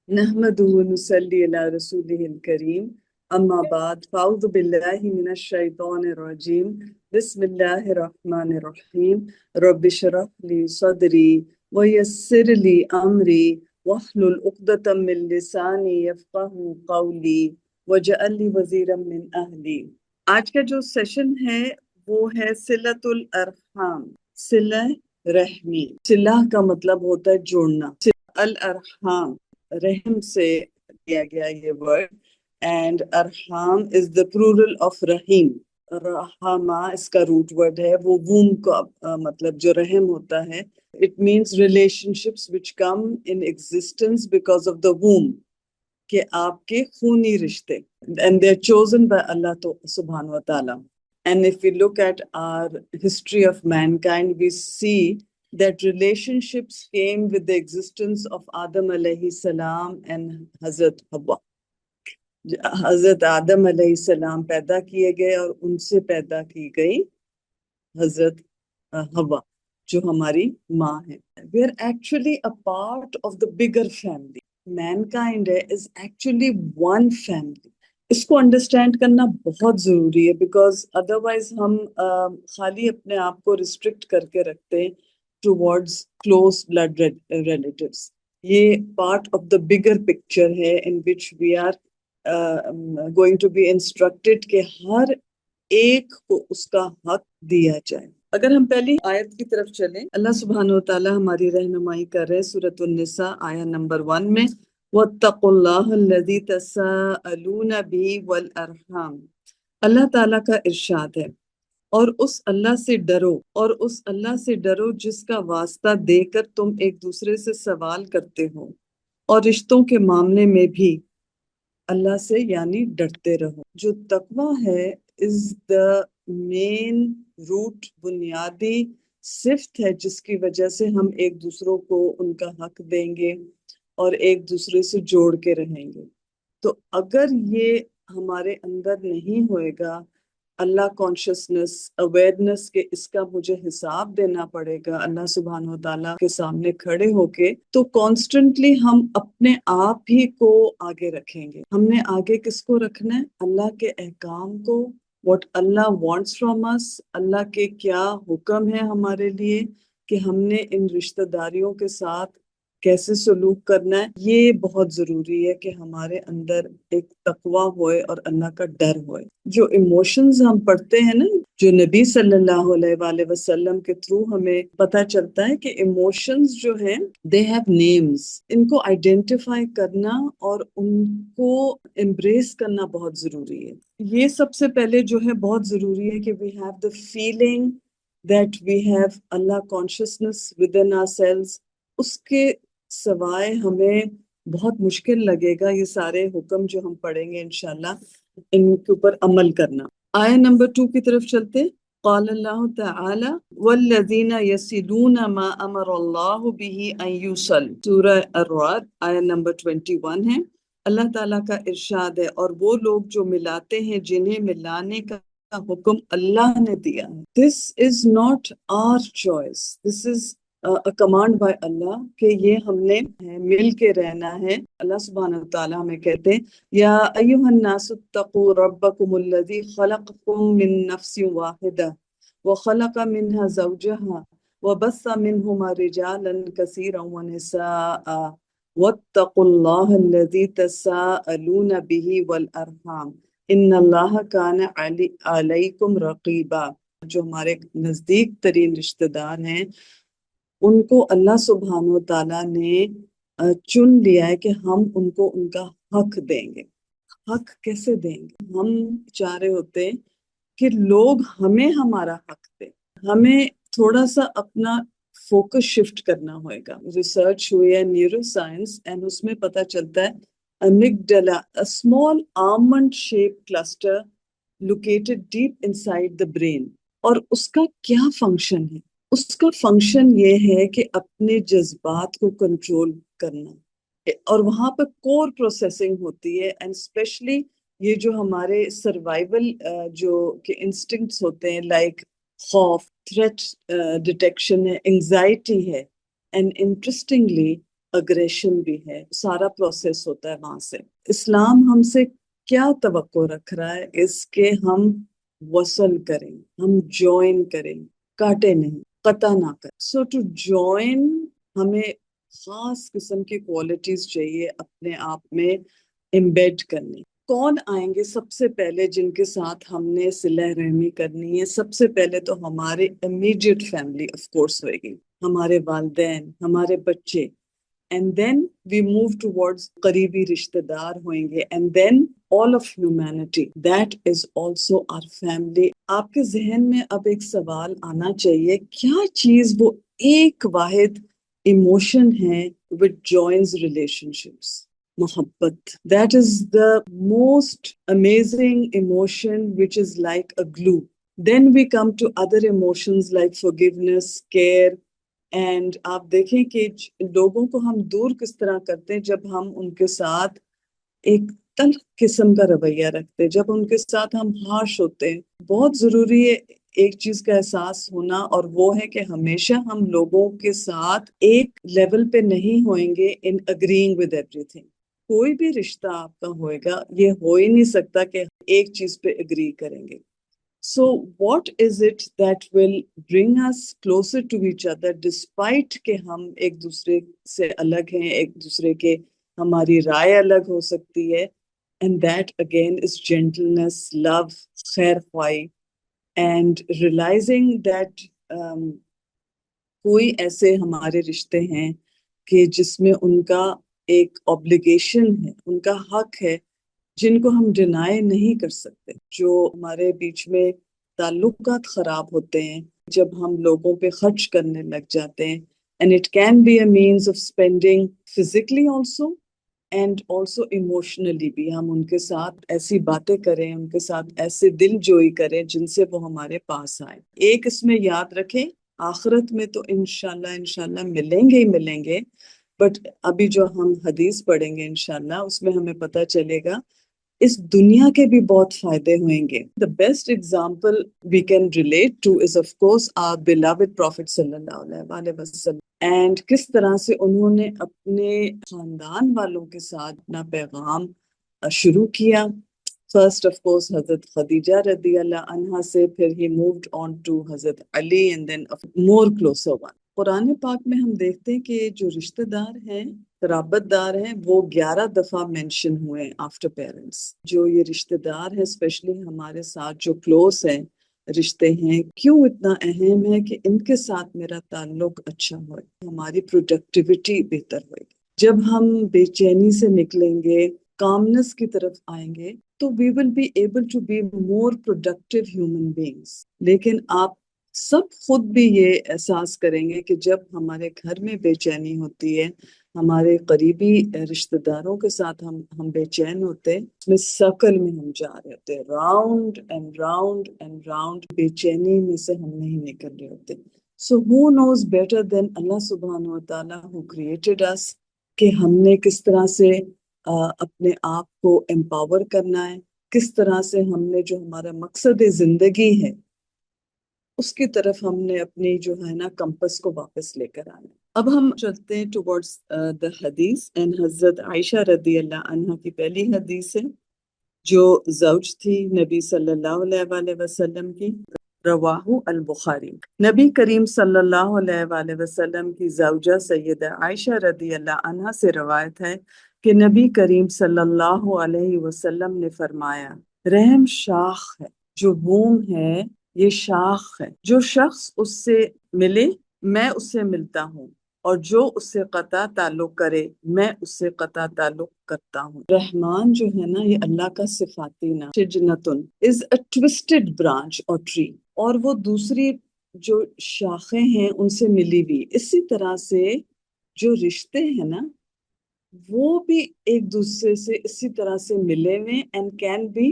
نحمده ونصلي على رسوله الكريم أما بعد فأعوذ بالله من الشيطان الرجيم بسم الله الرحمن الرحيم رب اشرح لي صدري ويسر لي أمري واحلل عقدة من لساني يفقهوا قولي واجعل لي وزيرا من أهلي۔ آج کا جو سیشن ہے وہ ہے صلۃ الارحام، صلہ رحمی۔ صلہ کا مطلب ہوتا ہے جوڑنا، الارحام رحم سے لیا گیا یہ ورڈ، اینڈ ارحام از دا پلورل آف رحیم۔ رحمہ اس کا روٹ ورڈ ہے، وہ ووم کا مطلب جو رحم ہوتا ہے، it means relationships which come in existence because of the womb, کہ آپ کے خونی رشتے، and they are chosen by اللہ سبحانہ و تعالیٰ۔ And if we look at our history of mankind, we see that relationships came with the existence of Adam alayhi salam and Hazrat Hawa. حضرت آدم علیہ السلام پیدا کیے گئے اور ان سے پیدا کی گئی حضرت حوا جو ہماری ماں ہے۔ We are actually a part of the bigger family. Mankind is actually one family. اس کو انڈرسٹینڈ کرنا بہت ضروری ہے، بیکاز ادروائز ہم خالی اپنے آپ کو ریسٹرکٹ کر کے رکھتے ہیں ٹوورڈز کلوز بلڈ ریلیٹیوز۔ یہ part of the bigger picture ہے in which we are going to be instructed کہ ہر ایک کو اس کا حق دیا جائے۔ اگر ہم پہلی آیت کی طرف چلیں، اللہ سبحانہ و تعالی ہماری رہنمائی کر رہے سورۃ النساء آیہ نمبر 1 میں، وَاتَّقُوا اللَّهَ الَّذِي تَسَاءَلُونَ بِهِ وَالْأَرْحَامَ۔ اللہ تعالیٰ کا ارشاد ہے، اور اس اللہ سے ڈرو، اور اس اللہ سے ڈرو جس کا واسطہ دے کر تم ایک دوسرے سے سوال کرتے ہو، اور رشتوں کے معاملے میں بھی اللہ سے یعنی ڈرتے رہو۔ جو تقوی ہے is the main root، بنیادی صفت ہے جس کی وجہ سے ہم ایک دوسروں کو ان کا حق دیں گے اور ایک دوسرے سے جوڑ کے رہیں گے۔ تو اگر یہ ہمارے اندر نہیں ہوئے گا، اللہ کانشیسنس، اویئرنس کہ اس کا مجھے حساب دینا پڑے گا اللہ سبحانہ و تعالیٰ کے سامنے کھڑے ہو کے، تو کانسٹنٹلی ہم اپنے آپ ہی کو آگے رکھیں گے۔ ہم نے آگے کس کو رکھنا ہے؟ اللہ کے احکام کو، what Allah wants from us، اللہ کے کیا حکم ہے ہمارے لیے کہ ہم نے ان رشتہ داریوں کے ساتھ کیسے سلوک کرنا ہے۔ یہ بہت ضروری ہے کہ ہمارے اندر ایک تقوی ہوئے اور اللہ کا ڈر ہوئے۔ جو ایموشنز ہم پڑھتے ہیں نا، جو نبی صلی اللہ علیہ وآلہ وسلم کے تھرو ہمیں پتہ چلتا ہے کہ ایموشنز جو ہیں they have names، ان کو آئیڈینٹیفائی کرنا اور ان کو embrace کرنا بہت ضروری ہے۔ یہ سب سے پہلے جو ہے بہت ضروری ہے کہ we have the feeling that we have Allah consciousness within ourselves۔ اس کے سوائے ہمیں بہت مشکل لگے گا یہ سارے حکم جو ہم پڑھیں گے انشاءاللہ ان کے اوپر عمل کرنا۔ آیہ نمبر 2 کی طرف چلتے، قال اللہ تعالی والذین یصلون ما امر اللہ بہ ان یوصل، سورہ الرعد آیہ نمبر 21 ہے۔ اللہ تعالیٰ کا ارشاد ہے، اور وہ لوگ جو ملاتے ہیں جنہیں ملانے کا حکم اللہ نے دیا ہے۔ This is not our choice, this is a command by اللہ کہ یہ ہم نے مل کے رہنا ہے۔ اللہ سبحانہ وتعالیٰ ہمیں کہتے ہیں یا ایھا الناس اتقوا ربکم الذی خلقکم من نفس واحدہ وخلق منها زوجها وبث منهما رجالا كثيرا ونساء واتقوا اللہ الذی تساءلون به والارحام ان اللہ کان علیکم رقیبا۔ جو ہمارے نزدیک ترین رشتہ دار ہیں ان کو اللہ سبحانہ و تعالیٰ نے چن لیا ہے کہ ہم ان کو ان کا حق دیں گے۔ حق کیسے دیں گے؟ ہم چاہ رہے ہوتے ہیں کہ لوگ ہمیں ہمارا حق دیں۔ ہمیں تھوڑا سا اپنا فوکس شفٹ کرنا ہوئے گا۔ ریسرچ ہوئی ہے نیورو سائنس، اینڈ اس میں پتہ چلتا ہے amygdala, a small almond shaped cluster located deep inside the brain، اور اس کا کیا فنکشن ہے؟ اس کا فنکشن یہ ہے کہ اپنے جذبات کو کنٹرول کرنا، اور وہاں پہ کور پروسیسنگ ہوتی ہے، اینڈ اسپیشلی یہ جو ہمارے سروائیول جو کہ انسٹنکٹس ہوتے ہیں، لائک خوف، تھریٹ ڈیٹیکشن ہے، انگزائٹی ہے، اینڈ انٹرسٹنگلی اگریشن بھی ہے، سارا پروسیس ہوتا ہے وہاں سے۔ اسلام ہم سے کیا توقع رکھ رہا ہے؟ اس کے ہم وصل کریں، ہم جوائن کریں، کاٹے نہیں، قطع نہ کریں۔ سو ٹو جوائن ہمیں خاص قسم کی کوالٹیز چاہیے اپنے آپ میں امبیڈ کرنی۔ کون آئیں گے سب سے پہلے جن کے ساتھ ہم نے صلہ رحمی کرنی ہے؟ سب سے پہلے تو ہمارے امیڈیٹ فیملی آف کورس ہوئے گی، ہمارے والدین، ہمارے بچے، and then we move towards قریبی رشتہ دار ہوئیں گے، and then all of humanity, that is also our family۔ آپ کے ذہن میں اب ایک سوال آنا چاہیے، کیا چیز وہ ایک واحد ایموشن ہے which joins relationships؟ محبت۔ That is the most amazing emotion which is like a glue۔ Then we come to other emotions like forgiveness, care، and آپ دیکھیں کہ لوگوں کو ہم دور کس طرح کرتے ہیں جب ہم ان کے ساتھ ایک تلخ قسم کا رویہ رکھتے ہیں، جب ان کے ساتھ ہم ہارش ہوتے ہیں۔ بہت ضروری ہے ایک چیز کا احساس ہونا، اور وہ ہے کہ ہمیشہ ہم لوگوں کے ساتھ ایک لیول پہ نہیں ہوئیں گے in agreeing with everything۔ کوئی بھی رشتہ آپ کا ہوئے گا، یہ ہو ہی نہیں سکتا کہ ایک چیز پہ اگری کریں گے۔ So what is it that will bring us closer to each other despite کہ ہم ایک دوسرے سے الگ ہیں، ایک دوسرے کے ہماری رائے الگ ہو سکتی ہے، and that again is gentleness, love، خیر خواہی، and realizing that کوئی ایسے ہمارے رشتے ہیں کہ جس میں ان کا ایک obligation ہے، ان کا حق ہے، جن کو ہم ڈینائی نہیں کر سکتے۔ جو ہمارے بیچ میں تعلقات خراب ہوتے ہیں جب ہم لوگوں پہ خرچ کرنے لگ جاتے ہیں، and it can be a means of spending physically also and also emotionally بھی، ہم ان کے ساتھ ایسی باتیں کریں، ان کے ساتھ ایسے دل جوئی کریں جن سے وہ ہمارے پاس آئیں۔ ایک اس میں یاد رکھیں، آخرت میں تو انشاءاللہ ملیں گے ہی ملیں گے، بٹ ابھی جو ہم حدیث پڑھیں گے انشاءاللہ اس میں ہمیں پتہ چلے گا اس دنیا کے بھی بہت فائدے ہوئیں گے۔ The best example we can relate to is of course our beloved Prophet صلی اللہ علیہ وسلم، and کس طرح سے انہوں نے اپنے خاندان والوں کے ساتھ اپنا پیغام شروع کیا۔ First of course حضرت خدیجہ رضی اللہ عنہا سے، پھر he moved on to حضرت علی and then a more closer one۔ قرآن پاک میں ہم دیکھتے ہیں کہ جو رشتہ دار ہیں، قرابت دار ہیں، وہ 11 دفعہ مینشن ہوئے آفٹر پیرنٹس۔ جو یہ رشتہ دار ہیں اسپیشلی ہمارے ساتھ جو کلوز ہیں، رشتے ہیں، کیوں اتنا اہم ہے کہ ان کے ساتھ میرا تعلق اچھا ہوئے، ہماری پروڈکٹیوٹی بہتر ہوئے گی۔ جب ہم بے چینی سے نکلیں گے، کامنس کی طرف آئیں گے، تو we will be able to be more productive human beings۔ لیکن آپ سب خود بھی یہ احساس کریں گے کہ جب ہمارے گھر میں بے چینی ہوتی ہے، ہمارے قریبی رشتہ داروں کے ساتھ ہم بے چین ہوتے، اس میں سرکل میں ہم جا رہے ہوتے، round and round and round, بے چینی میں سے ہم نہیں نکل رہے ہوتے۔ So who knows better than Allah subhanahu wa ta'ala who created us کہ ہم نے کس طرح سے اپنے آپ کو امپاور کرنا ہے، کس طرح سے ہم نے جو ہمارا مقصد زندگی ہے اس کی طرف ہم نے اپنی جو ہے نا کمپس کو واپس لے کر آنا۔ اب ہم چلتے ہیں ٹورڈز the حدیث، and حضرت عائشہ رضی اللہ عنہ کی پہلی حدیث ہے جو زوج تھی نبی صلی اللہ علیہ وآلہ وسلم کی، رواہ البخاری۔ نبی کریم صلی اللہ علیہ وآلہ وسلم کی زوجہ سیدہ عائشہ رضی اللہ عنہ سے روایت ہے کہ نبی کریم صلی اللہ علیہ وسلم نے فرمایا، رحم شاخ ہے، جو بوم ہے یہ شاخ ہے، جو شخص اس سے ملے میں اس سے ملتا ہوں، اور جو اس سے قطع تعلق کرے میں اس سے قطع تعلق کرتا ہوں۔ رحمان جو ہے نا، یہ اللہ کا صفاتی نام، شجنتن is a twisted branch or tree، اور وہ دوسری جو شاخیں ہیں ان سے ملی ہوئی۔ اسی طرح سے جو رشتے ہیں نا وہ بھی ایک دوسرے سے اسی طرح سے ملے ہوئے and can be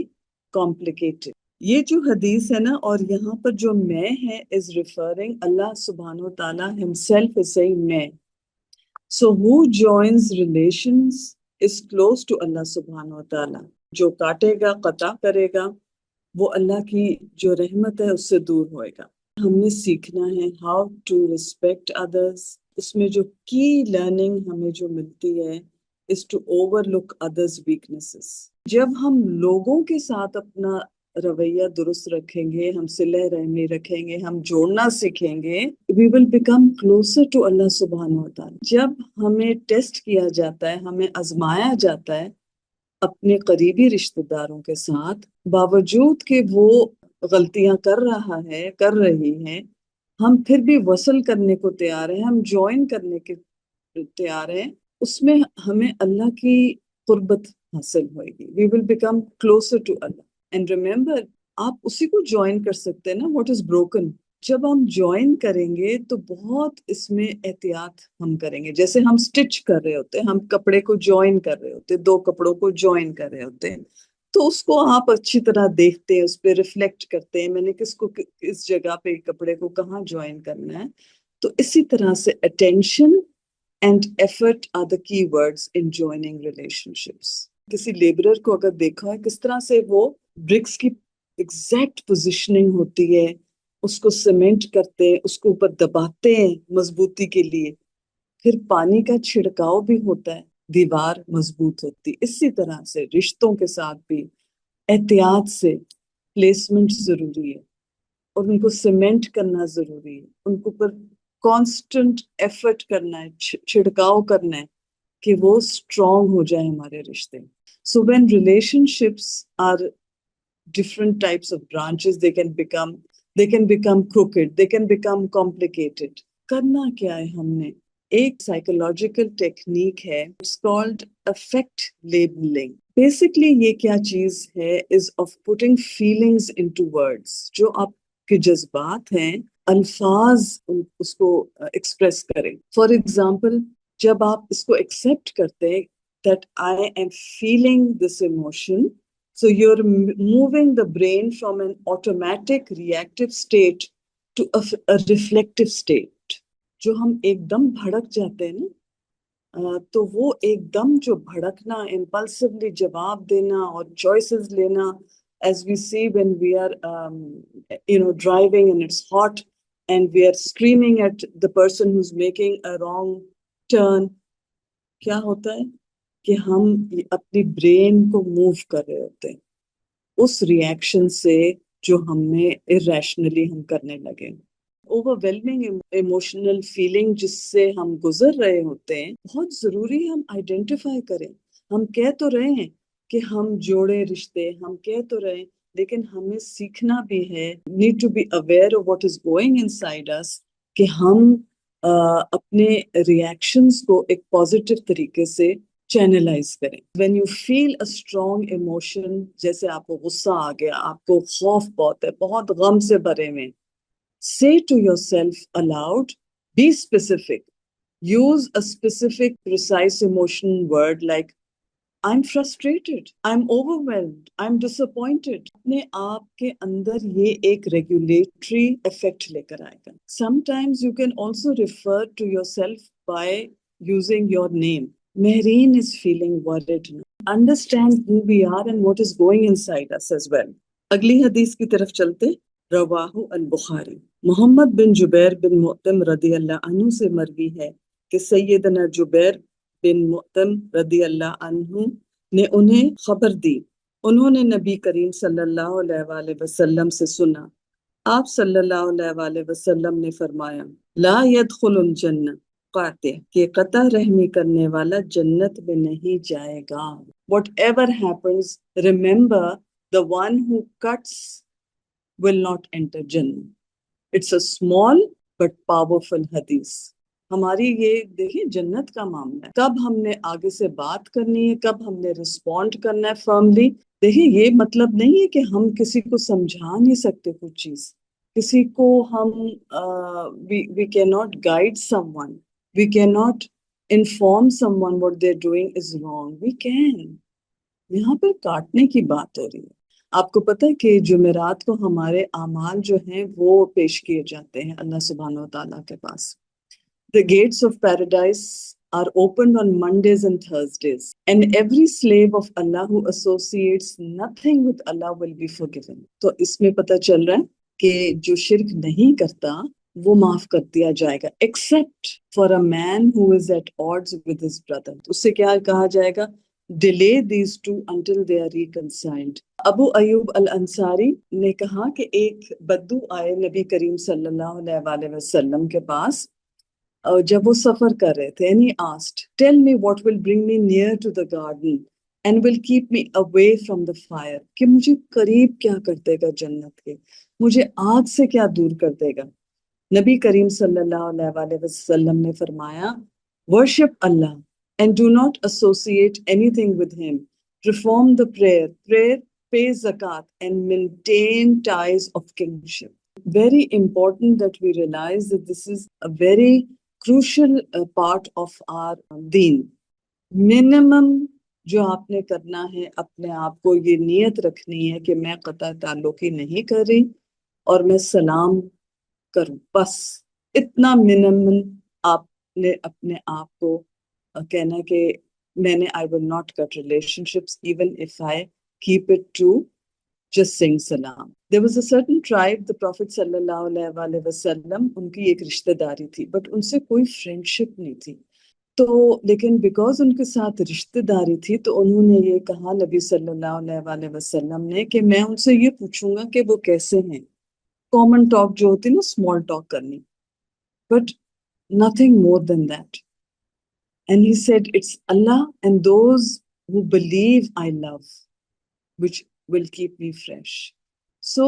complicated۔ یہ جو حدیث ہے نا، اور یہاں پر جو میں ہے is referring اللہ سبحانہ و تعالیٰ himself is saying میں۔ So who joins relations is close to اللہ سبحانہ و تعالیٰ۔ جو کاٹے گا، قطع کرے گا، وہ اللہ کی جو رحمت ہے اس سے دور ہوئے گا۔ ہم نے سیکھنا ہے how to respect others، اس میں جو کی لرننگ ہمیں جو ملتی ہے is to overlook others' weaknesses. جب ہم لوگوں کے ساتھ اپنا رویہ درست رکھیں گے، ہم صلہ رحمی رکھیں گے، ہم جوڑنا سیکھیں گے، we will become closer to اللہ سبحانہ و تعالیٰ. جب ہمیں ٹیسٹ کیا جاتا ہے، ہمیں آزمایا جاتا ہے اپنے قریبی رشتہ داروں کے ساتھ، باوجود کہ وہ غلطیاں کر رہی ہیں، ہم پھر بھی وصل کرنے کو تیار ہیں، ہم جوائن کرنے کے تیار ہیں، اس میں ہمیں اللہ کی قربت حاصل ہوئے گی. We will become closer to Allah. And remember, آپ اسی کو جوائن کر سکتے ہیں نا what is broken. جب ہم جوائن کریں گے تو بہت اس میں احتیاط ہم کریں گے. جیسے ہم سٹچ کر رہے ہوتے ہیں، ہم کپڑے کو جوائن کر رہے ہوتے ہیں، دو کپڑوں کو جوائن کر رہے ہوتے ہیں، تو اس کو آپ اچھی طرح دیکھتے ہیں، اس پہ ریفلیکٹ کرتے ہیں، میں نے کس جگہ پہ کپڑے کو کہاں جوائن کرنا ہے. تو اسی طرح سے attention and effort are the key words in joining relationships. کسی لیبرر کو اگر دیکھا ہے کس طرح سے وہ برکس کی ایگزیکٹ پوزیشننگ ہوتی ہے، اس کو سیمنٹ کرتے ہیں، اس کو اوپر دباتے ہیں مضبوطی کے لیے، پھر پانی کا چھڑکاؤ بھی ہوتا ہے، دیوار مضبوط ہوتی. اسی طرح سے رشتوں کے ساتھ بھی احتیاط سے پلیسمنٹ ضروری ہے اور ان کو سیمنٹ کرنا ضروری ہے، ان کو پر کانسٹنٹ ایفرٹ کرنا ہے، چھڑکاؤ کرنا ہے کہ وہ اسٹرانگ ہو جائے ہمارے رشتے. So when relationships are different types of branches, they can become crooked, they can become complicated. کرنا کیا ہے ہم نے؟ ایک psychological technique ہے, it's called affect labeling. Basically یہ کیا چیز ہے is of putting feelings into words. جو آپ کے جذبات ہیں الفاظ اس کو ایکسپریس کریں. فار ایگزامپل جب آپ اس کو ایکسیپٹ کرتے that I am feeling this emotion, so you're moving the brain from an automatic reactive state to a reflective state. جو ہم ایک دم بھڑک جاتے ہیں نا، تو وہ ایک دم جو بھڑکنا، impulsively جواب دینا اور choices لینا، as we see when we are driving and it's hot and we are screaming at the person who's making a wrong turn. کیا ہوتا ہے کہ ہم اپنی برین کو موو کر رہے ہوتے ہیں اس ریئیکشن سے جو ہمیں irrationally ہم کرنے لگے. اوور ویلمنگ ایموشنل فیلنگ جس سے ہم گزر رہے ہوتے ہیں، بہت ضروری ہے ہم آئیڈینٹیفائی کریں. ہم کہہ تو رہے ہیں کہ ہم جوڑے رشتے، ہم کہہ تو رہے ہیں، لیکن ہمیں سیکھنا بھی ہے. Need to be aware of what is going inside us, کہ ہم اپنے ریئیکشنز کو ایک پازیٹیو طریقے سے چینلائز کریں. When you feel a strong emotion, جیسے آپ کو غصہ آ گیا، آپ کو خوف بہت ہے، بہت غم سے بھرے میں، say to yourself aloud, be specific, use a specific precise emotion word like I'm frustrated, I'm overwhelmed, I'm disappointed. اپنے آپ کے اندر یہ ایک ریگولیٹری افیکٹ لے کر آئے گا. Sometimes you can also refer to yourself by using your name. Mehreen is feeling worried now. Understand who we are and what is going inside us as well. اگلی حدیث کی طرف چلتے. رواہ البخاری. محمد بن جبیر بن مؤتم رضی اللہ عنہ سے مروی ہے کہ سیدنا جبیر بن مؤتم رضی اللہ عنہ نے انہیں خبر دی، انہوں نے نبی کریم صلی اللہ علیہ وآلہ وسلم سے سنا. آپ صلی اللہ علیہ وآلہ وسلم نے فرمایا لا يدخل الجنہ قاطع، کہ قطع رحمی کرنے والا جنت میں نہیں جائے گا. Whatever happens, remember the one who cuts will not enter Jannah. It's a small but powerful hadith. ہماری یہ دیکھیں جنت کا معاملہ ہے، کب ہم نے آگے سے بات کرنی ہے، کب ہم نے رسپونڈ کرنا ہے فرملی. دیکھیں یہ مطلب نہیں ہے کہ ہم کسی کو سمجھا نہیں سکتے کچھ چیز، کسی کو ہم we cannot guide someone, we cannot inform someone what they're doing is wrong. We can. یہاں پر کاٹنے کی بات ہو رہی ہے. آپ کو پتہ ہے کہ جمعرات کو ہمارے اعمال جو ہیں وہ پیش کیے جاتے ہیں اللہ سبحانہ و تعالیٰ کے پاس. The gates of paradise are opened on Mondays and Thursdays, and every slave of Allah who associates nothing with Allah will be forgiven. تو اس میں پتہ چل رہا ہے کہ جو شرک نہیں کرتا وہ معاف کر دیا جائے گا except for a man who is at odds with his brother. اس سے کیا کہا جائے گا؟ delay these two until they are reconciled. ابو ایوب الانصاری نے کہا کہ ایک بدو آئے نبی کریم صلی اللہ علیہ وآلہ وسلم کے پاس جب وہ سفر کر رہے تھے. and he asked, tell me what will bring me near to the garden and will keep me away from the fire. کہ مجھے قریب کیا کر دے گا جنت کے، مجھے آگ سے کیا دور کر دے گا؟ نبی کریم صلی اللہ علیہ وآلہ وسلم نے فرمایا worship Allah and do not associate anything with him. Perform the prayer, pay zakat and maintain ties of kingship. Very important that we realize that this is a very crucial part of our deen. Minimum جو آپ نے کرنا ہے، اپنے آپ کو یہ نیت رکھنی ہے کہ میں قطع تعلقی نہیں کر رہی اور میں سلام کروں، بس اتنا منمن آپ نے اپنے آپ کو کہنا کہ میں نے I will not cut relationships even if I keep it to just saying salam. There was a certain tribe, the Prophet صلی اللہ علیہ وآلہ وسلم ان کی ایک رشتہ داری تھی بٹ ان سے کوئی فرینڈشپ نہیں تھی. تو لیکن بیکاز ان کے ساتھ رشتہ داری تھی تو انہوں نے یہ کہا نبی صلی اللہ علیہ وآلہ وسلم نے کہ میں ان سے یہ پوچھوں گا کہ وہ کیسے ہیں. کامن ٹاک جو ہوتی ہے نا، اسمال ٹاک کرنی، but nothing more than that. And he said, it's Allah and those who believe I love, which will keep me fresh. So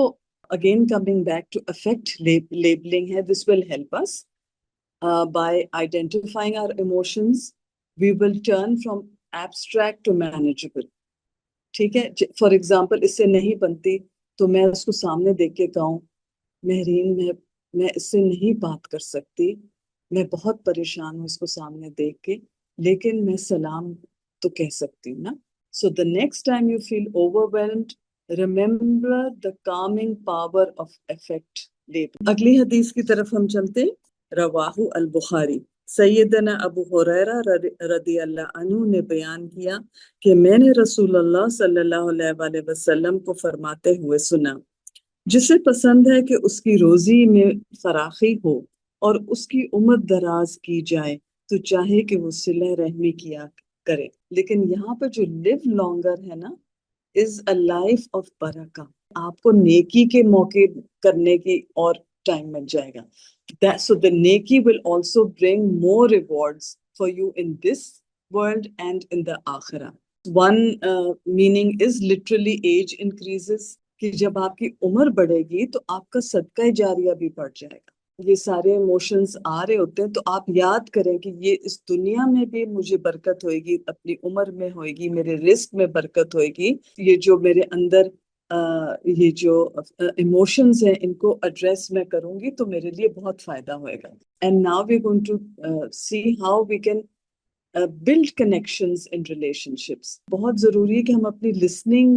again, coming back to affect labeling hai, this will help us by identifying our emotions. We will turn from abstract to manageable. ٹھیک ہے، for example اس سے نہیں بنتی تو میں اس کو سامنے دیکھ کے کہوں مہرین میں اس سے نہیں بات کر سکتی، میں بہت پریشان ہوں اس کو سامنے دیکھ کے، لیکن میں سلام تو کہہ سکتی ہوں نا. سو the next time you feel overwhelmed, remember the calming power of affect label. اگلی حدیث کی طرف ہم چلتے. رواہ البخاری. سیدنا ابو ہریرہ رضی اللہ عنہ نے بیان کیا کہ میں نے رسول اللہ صلی اللہ علیہ وآلہ وسلم کو فرماتے ہوئے سنا، جسے پسند ہے کہ اس کی روزی میں فراخی ہو اور اس کی عمر دراز کی جائے تو چاہے کہ وہ صلہ رحمی کیا کرے. لیکن یہاں پہ جو live longer ہے نا is a life of برکہ. آپ کو نیکی کے موقع کرنے کی اور ٹائم مل جائے گا. So the neki will also bring more rewards for you in this world and in the akhirah. One meaning is literally age increases. کہ جب آپ کی عمر بڑھے گی تو آپ کا صدقہ جاریہ بھی بڑھ جائے گا. یہ سارے ایموشنز آ رہے ہوتے ہیں تو آپ یاد کریں کہ یہ اس دنیا میں بھی مجھے برکت ہوئے گی، اپنی عمر میں ہوئے گی، میرے رزق میں برکت ہوئے گی. یہ جو میرے اندر یہ جو ایموشنز ہیں ان کو ایڈریس میں کروں گی تو میرے لیے بہت فائدہ ہوئے گا. And now we going to see how we can build connections in relationships. بہت ضروری ہے کہ ہم اپنی listening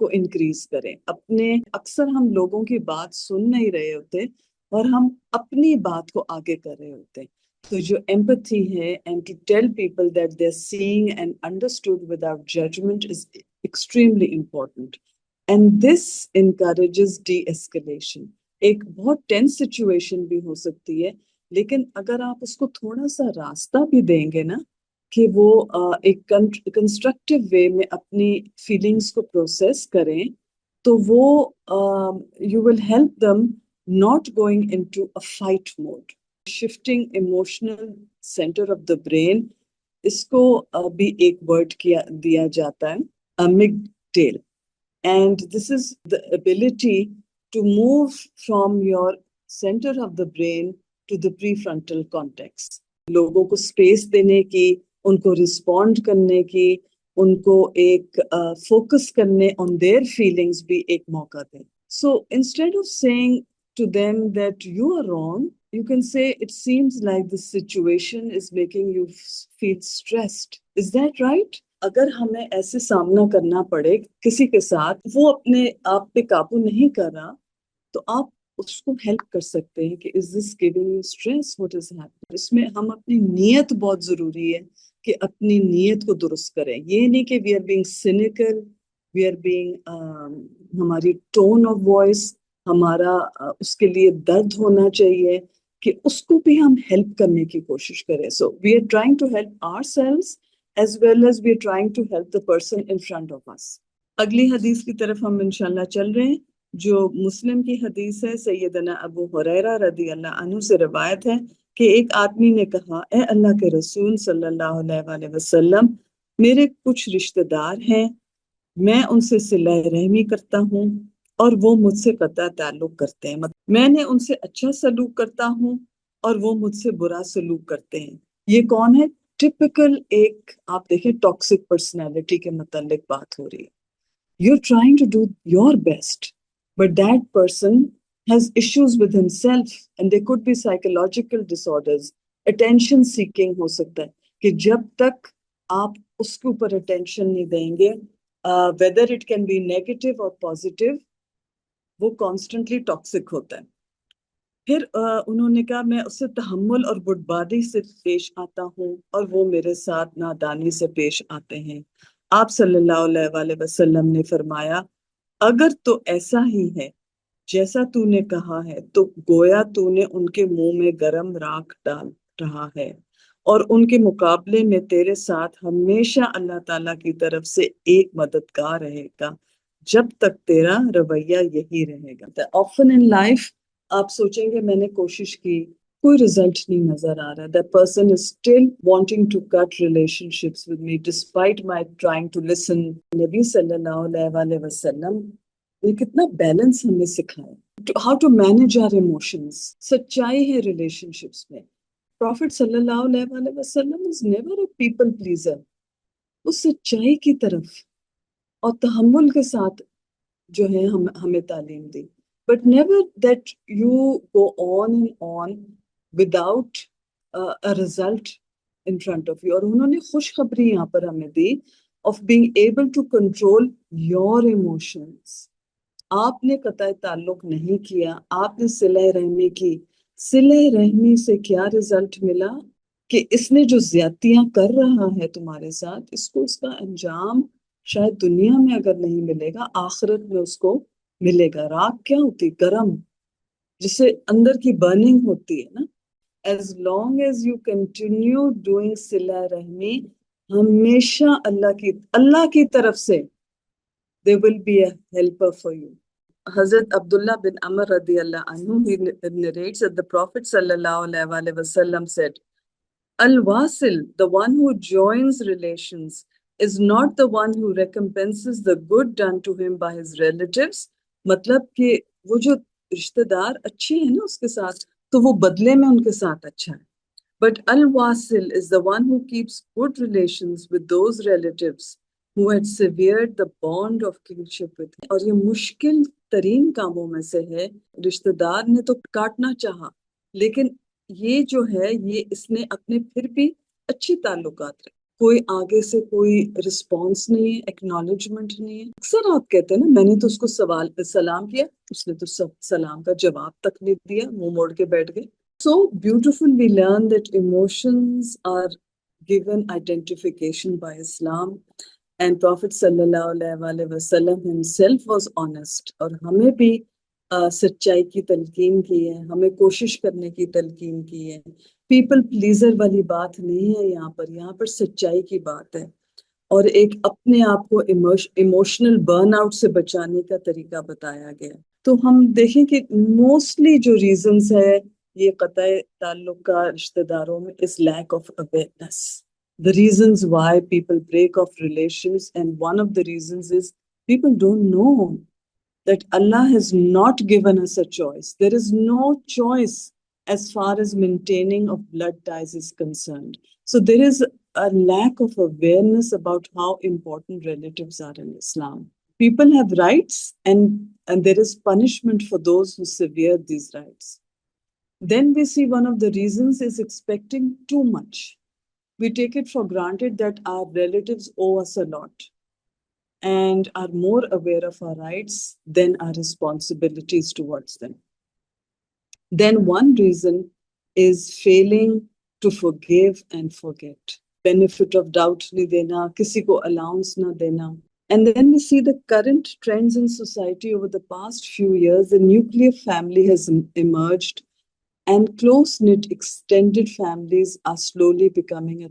کو انکریز کریں. اکثر ہم لوگوں کی بات سن نہیں رہے ہوتے اور ہم اپنی بات کو آگے کر رہے ہوتے ہیں. تو جو empathy ہے and to tell people that they're seeing and understood without judgment is extremely important. And this encourages de-escalation. ایک بہت tense situation بھی ہو سکتی ہے لیکن اگر آپ اس کو تھوڑا سا راستہ بھی دیں گے نا کہ وہ ایک کنسٹرکٹیو وے میں اپنی فیلنگس کو پروسیس کریں تو وہ you will help them not going into a fight mode. Shifting emotional centre of the brain, اس کو بھی ایک ورڈ دیا جاتا ہے amygdala. And this is the ability to move from your center of the brain to the prefrontal cortex. لوگوں کو space دینے کی، ان کو رسپونڈ کرنے کی، ان کو ایک فوکس کرنے on their feelings بھی ایک موقع دیں. So instead of saying to them that you are wrong, you can say it seems like the situation is making you feel stressed. Is that right? اگر ہمیں ایسے سامنا کرنا پڑے کسی کے ساتھ وہ اپنے آپ پہ قابو نہیں کر رہا تو آپ اس کو ہیلپ کر سکتے ہیں کہ is this giving you stress, what is happening. اس میں ہم اپنی نیت بہت ضروری ہے کہ اپنی نیت کو درست کریں. یہ نہیں کہ we are being cynical, we are being ہماری ٹون آف وائس ہمارا اس کے لیے درد ہونا چاہیے. کہ اس کو بھی ہم ہیلپ کرنے کی کوشش کریں. So we are trying to help ourselves as well as we are trying to help the person in front of us. اگلی حدیث کی طرف ہم انشاءاللہ چل رہے ہیں جو مسلم کی حدیث ہے. سیدنا ابو ہریرہ رضی اللہ عنہ سے روایت ہے کہ ایک آدمی نے کہا اے اللہ کے رسول صلی اللہ علیہ وآلہ وسلم میرے کچھ رشتہ دار ہیں میں ان سے صلہ رحمی کرتا ہوں اور وہ مجھ سے قطع تعلق کرتے ہیں. میں نے ان سے اچھا سلوک کرتا ہوں اور وہ مجھ سے برا سلوک کرتے ہیں. یہ کون ہے؟ ٹپیکل ایک آپ دیکھیں ٹاکسک پرسنالٹی کے متعلق بات ہو رہی ہے. You're trying to do your best, but that person has issues with himself and there could be psychological disorders. Attention seeking ہو سکتا ہے کہ جب تک آپ اس کے اوپر attention نہیں دیں گے whether it can be negative or positive وہ constantly toxic ہوتا ہے. پھر انہوں نے کہا میں اس سے تحمل اور بردباری سے پیش آتا ہوں اور وہ میرے ساتھ نادانی سے پیش آتے ہیں. آپ صلی اللہ علیہ وآلہ وسلم نے فرمایا اگر تو ایسا ہی ہے جیسا تو نے کہا ہے تو گویا تو نے ان کے منہ میں گرم راکھ ڈال رہا ہے اور ان کے مقابلے میں تیرے ساتھ ہمیشہ اللہ تعالیٰ کی طرف سے ایک مددگار رہے گا جب تک تیرا رویہ یہی رہے گا. Often in life آپ سوچیں گے میں نے کوشش کی کوئی رزلٹ نہیں نظر آ رہا. That person is still wanting to cut relationships with me despite my trying to listen. نبی صلی اللہ علیہ وآلہ وسلم نے کتنا بیلنس ہمیں سکھایا. How to manage our emotions. سچائی ہے ریلیشن شپس میں. Prophet صلی اللہ علیہ وآلہ وسلم is never a people pleaser. وہ سچائی کی طرف اور تحمل کے ساتھ جو ہے ہمیں تعلیم دی. But never that you go on and on without a result in front of you. اور انہوں نے خوشخبری یہاں پر ہمیں دی of being able to control your emotions. آپ نے قطع تعلق نہیں کیا آپ نے صلہ رحمی کی. صلہ رحمی سے کیا رزلٹ ملا کہ اس نے جو زیادتیاں کر رہا ہے تمہارے ساتھ اس کو اس کا انجام شاید دنیا میں اگر نہیں ملے گا آخرت میں اس کو ملے گا. راکھ کیا ہوتی؟ گرم جسے اندر کی برننگ ہوتی ہے نا. As long as you continue doing صلہ رحمی ہمیشہ اللہ کی طرف سے there will be a helper for you. حضرت عبداللہ بن عمر رضی اللہ عنہ he narrates that the Prophet sallallahu alaihi wasallam said Al-Wasil, the one who joins relations, is not the one who recompenses the good done to him by his relatives. مطلب کہ وہ جو رشتہ دار اچھے ہیں نا اس کے ساتھ تو وہ بدلے میں ان کے ساتھ اچھا ہے. But Al-Wasil is the one who keeps good relations with those relatives who had severed the bond of kinship with him. اور یہ مشکل ترین کاموں میں سے ہے. رشتہ دار نے تو کاٹنا چاہا لیکن یہ جو ہے یہ اس نے اپنے پھر بھی اچھی تعلقات رکھے. کوئی آگے سے کوئی رسپانس نہیں ہے ایکنالجمنٹ نہیں ہے. اکثر آپ کہتے ہیں نا میں نے تو اس کو سلام کیا اس نے تو سلام کا جواب تک نہیں دیا منہ موڑ کے بیٹھ گئے. So beautiful we learn that emotions are given identification by Islam and Prophet sallallahu alaihi wasallam himself was honest. اور ہمیں بھی سچائی کی تلقین کی ہے ہمیں کوشش کرنے کی تلقین کی ہے. پیپل پلیزر والی بات نہیں ہے یہاں پر سچائی کی بات ہے اور ایک اپنے آپ کو ایموشنل برن آؤٹ سے بچانے کا طریقہ بتایا گیا. تو ہم دیکھیں کہ موسٹلی جو ریزنز ہے یہ قطع تعلق کا رشتہ داروں میں is lack of awareness. The reasons why people break off relations and one of the reasons is people don't know that Allah has not given us a choice. There is no choice as far as maintaining of blood ties is concerned. So there is a lack of awareness about how important relatives are in Islam. People have rights and there is punishment for those who sever these rights. Then we see one of the reasons is expecting too much. We take it for granted that our relatives owe us a lot and are more aware of our rights than our responsibilities towards them. Then one reason is failing to forgive and forget. Benefit of doubt nahi dena, kisi ko allowance na dena. And then we see the current trends in society over the past few years. The nuclear family has emerged And close-knit extended families are slowly becoming a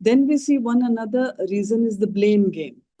Then we see one another reason is the blame game.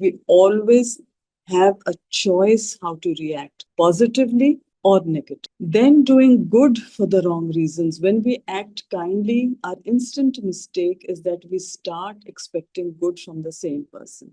We always have a choice how to react, positively or negative. Then doing good for the wrong reasons. When we act kindly, our instant mistake is that we start expecting good from the same person.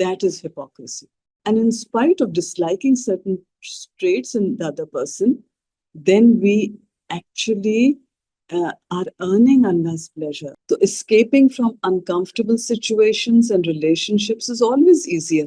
that is hypocrisy. And in spite of disliking certain traits in the other person, then we actually are earning Allah's pleasure. So escaping from uncomfortable situations and relationships is always easier.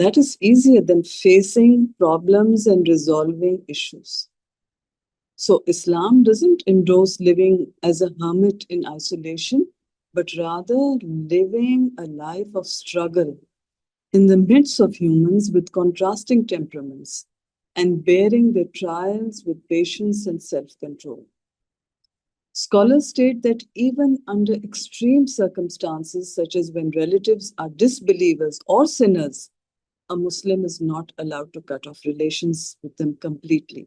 That is easier than facing problems and resolving issues. So Islam doesn't endorse living as a hermit in isolation, but rather living a life of struggle in the midst of humans with contrasting temperaments and bearing their trials with patience and self-control. Scholars state that even under extreme circumstances, such as when relatives are disbelievers or sinners, a Muslim is not allowed to cut off relations with them completely.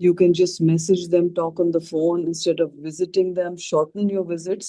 You can just message them, talk on the phone instead of visiting them, shorten your visits,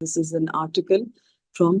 This is an article from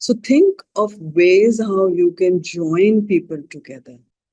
So think of ways how you can join people together.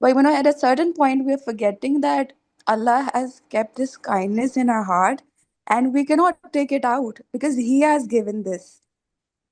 But at a certain point we are forgetting that Allah has kept this kindness in our heart and we cannot take it out because He has given this.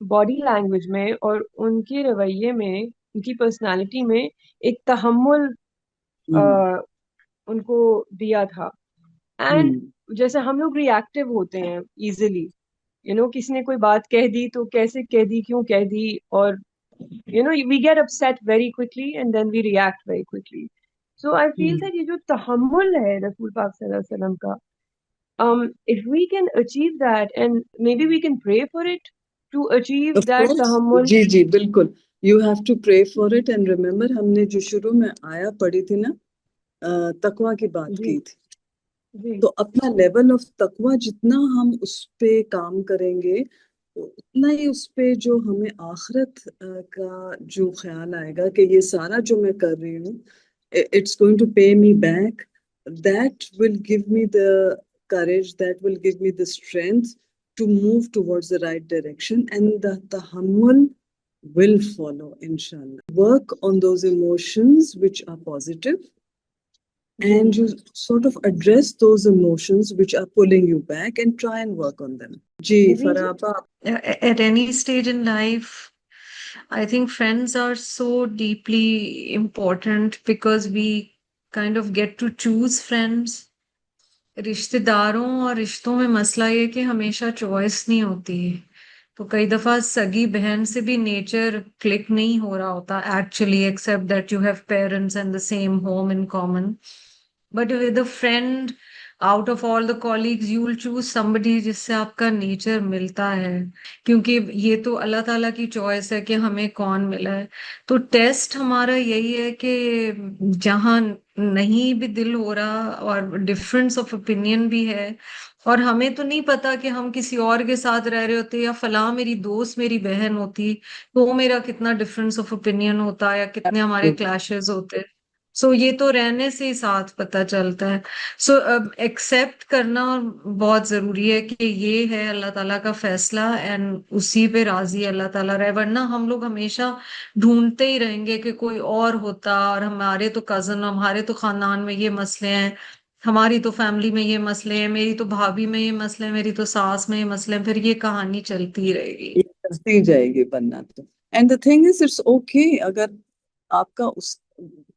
body language میں اور ان کے رویے میں, ان کی personality میں ایک تحمل ان کو دیا تھا. اینڈ جیسے ہم لوگ ریئیکٹیو ہوتے ہیں ایزیلی, کسی نے کوئی بات کہہ دی تو کیسے کہہ دی, کیوں کہہ دی, اور we get upset very quickly and then we react very quickly. So I feel that یہ جو تحمل ہے رسول پاک صلی اللہ علیہ وسلم کا, if we can achieve that and maybe we can pray for it to achieve Of that course. تحمل. جی بالکل, you have to pray for it and remember ہم نے جو شروع میں آیا پڑھی تھی نا, تقوی کی بات کی تھی, تو اپنا لیول آف تقوی جتنا ہم اس پہ کام کریں گے اتنا ہی اس پہ جو ہمیں آخرت کا جو خیال آئے گا کہ یہ سارا جو میں کر رہی ہوں it's going to pay me back, that will give me the courage, that will give me the strength to move towards the right direction, and the tahammul will follow, inshallah. Work on those emotions which are positive, and you sort of address those emotions which are pulling you back and try and work on them. Ji, Faraba. At any stage in life, I think friends are so deeply important because we kind of get to choose friends. رشتے داروں اور رشتوں میں مسئلہ یہ کہ ہمیشہ choice نہیں ہوتی, تو کئی دفعہ سگی بہن سے بھی نیچر کلک نہیں ہو رہا ہوتا actually, accept that you have parents and the same home in common. But with a friend, out of all the colleagues, you will choose somebody جس سے آپ کا نیچر ملتا ہے, کیونکہ یہ تو اللہ تعالیٰ کی چوائس ہے کہ ہمیں کون ملا ہے. تو ٹیسٹ ہمارا یہی ہے کہ جہاں نہیں بھی دل ہو رہا اور ڈفرینس آف اوپینین بھی ہے, اور ہمیں تو نہیں پتا کہ ہم کسی اور کے ساتھ رہ رہے ہوتے یا فلاں میری دوست میری بہن ہوتی تو میرا کتنا ڈفرینس آف اوپینین ہوتا یا کتنے ہمارے کلیشز ہوتے. سو یہ تو رہنے سے ہی ساتھ پتہ چلتا ہے. سو ایکسیپٹ کرنا بہت ضروری ہے کہ یہ ہے اللہ تعالیٰ کا فیصلہ اینڈ اسی پہ راضی اللہ تعالیٰ رہے, ورنہ ہم لوگ ہمیشہ ڈھونڈتے ہی رہیں گے کہ کوئی اور ہوتا, اور ہمارے تو کزن, ہمارے تو خاندان میں یہ مسئلے ہیں, ہماری تو فیملی میں یہ مسئلے ہیں, میری تو بھابھی میں یہ مسئلے ہیں, میری تو ساس میں یہ مسئلے ہیں, پھر یہ کہانی چلتی رہے گی, چلتی جائے گی بننا تو. And the thing is it's okay اگر آپ کا اس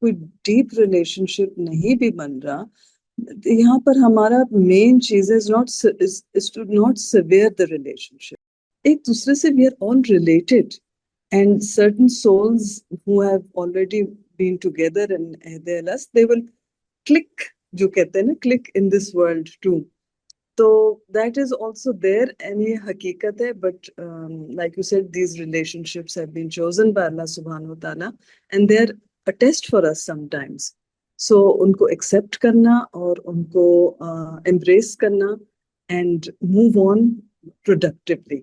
کوئی ڈیپ ریلیشن شپ نہیں بھی بن رہا, یہاں پر ہمارا مین چیز is to not sever the relationship. ایک دوسرے سے we are all related, and certain souls who have already been together and they will click, جو کہتے ہیں نا click in this world too. So that is also there, and یہ حقیقت ہے. But like you said, these relationships have been chosen by Allah subhanahu wa ta'ala, and they are a test for us sometimes. So ان کو accept کرنا اور ان کو embrace کرنا and move on productively.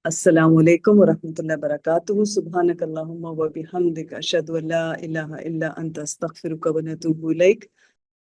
السلام علیکم ورحمۃ اللہ وبرکاتہ. سبحانک اللہم و بحمدک اشہد ان لا الہ الا انت استغفرک و اتوب الیک.